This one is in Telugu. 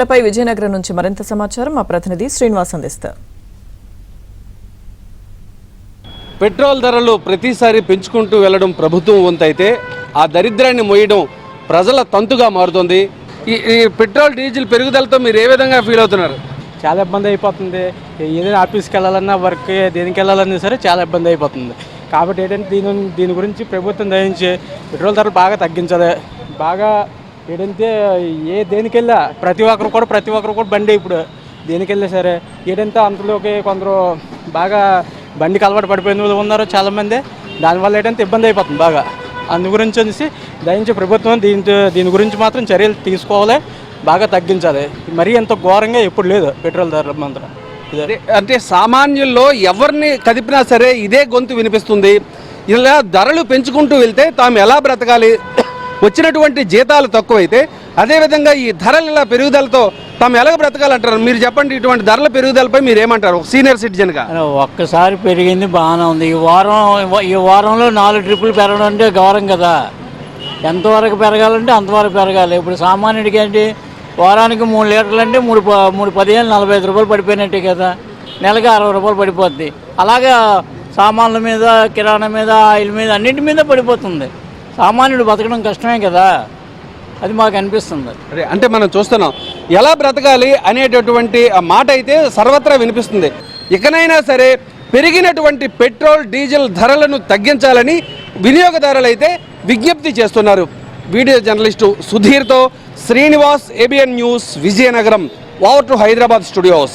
ధరలపై విజయనగరం నుంచి మరింత సమాచారం మా ప్రతినిధి శ్రీనివాస్ అందిస్తారు. పెట్రోల్ ధరలు ప్రతిసారి పెంచుకుంటూ వెళ్లడం ప్రభుత్వం వంతైతే ఆ దరిద్రాన్ని మోయడం ప్రజల తంతుగా మారుతుంది. ఈ పెట్రోల్ డీజిల్ పెరుగుదలతో మీరు ఏ విధంగా ఫీల్ అవుతున్నారు? చాలా ఇబ్బంది అయిపోతుంది. ఏదైనా ఆఫీస్కి వెళ్ళాలన్నా వర్క్ దేనికి వెళ్ళాలన్నా సరే చాలా ఇబ్బంది అయిపోతుంది. కాబట్టి ఏంటంటే దీని గురించి ప్రభుత్వం దయించి పెట్రోల్ ధరలు బాగా తగ్గించాలి. బాగా ఏంటంటే దేనికి వెళ్ళా ప్రతి ఒక్కరు కూడా బండి ఇప్పుడు దేనికి వెళ్ళా సరే ఏంటంటే అంతలోకి కొందరు బాగా బండికి అలవాటు పడిపోయిన వాళ్ళు ఉన్నారు చాలామంది. దానివల్ల ఏంటంటే ఇబ్బంది అయిపోతుంది బాగా. అందు గురించి వచ్చేసి దయించి ప్రభుత్వం దీని గురించి మాత్రం చర్యలు తీసుకోవాలి, బాగా తగ్గించాలి. మరీ ఎంత ఘోరంగా ఎప్పుడు లేదు పెట్రోల్ ధరల మాత్రం. అంటే సామాన్యుల్లో ఎవరిని కదిపినా సరే ఇదే గొంతు వినిపిస్తుంది. ఇలా ధరలు పెంచుకుంటూ వెళ్తే తాము ఎలా బ్రతకాలి, వచ్చినటువంటి జీతాలు తక్కువైతే అదేవిధంగా ఈ ధరల ఇలా పెరుగుదలతో తాము ఎలా బ్రతకాలంటారు? మీరు చెప్పండి, ఇటువంటి ధరల పెరుగుదలపై మీరు ఏమంటారు సీనియర్ సిటిజన్గా? ఒక్కసారి పెరిగింది బాగానే ఉంది. ఈ వారంలో 4 ట్రిప్పులు పెరగడం అంటే గౌరవం కదా. ఎంతవరకు పెరగాలంటే అంతవరకు పెరగాలి. ఇప్పుడు సామాన్యుడికి ఏంటి, వారానికి 3 లీటర్లు అంటే 3 45 రూపాయలు పడిపోయినట్టే కదా. నెలకి 60 రూపాయలు పడిపోద్ది. అలాగే సామాన్ల మీద, కిరాణా మీద, ఆయిల్ మీద, అన్నింటి మీద పడిపోతుంది. సామాన్యుడు బతకడం కష్టమే కదా, అది మాకు అనిపిస్తుంది. అంటే మనం చూస్తున్నాం ఎలా బ్రతకాలి అనేటటువంటి మాట అయితే సర్వత్రా వినిపిస్తుంది. ఇకనైనా సరే పెరిగినటువంటి పెట్రోల్ డీజిల్ ధరలను తగ్గించాలని వినియోగదారులు అయితే విజ్ఞప్తి చేస్తున్నారు. వీడియో జర్నలిస్టు సుధీర్తో Srinivas, ABN news, Vizianagaram. Over to Hyderabad studios.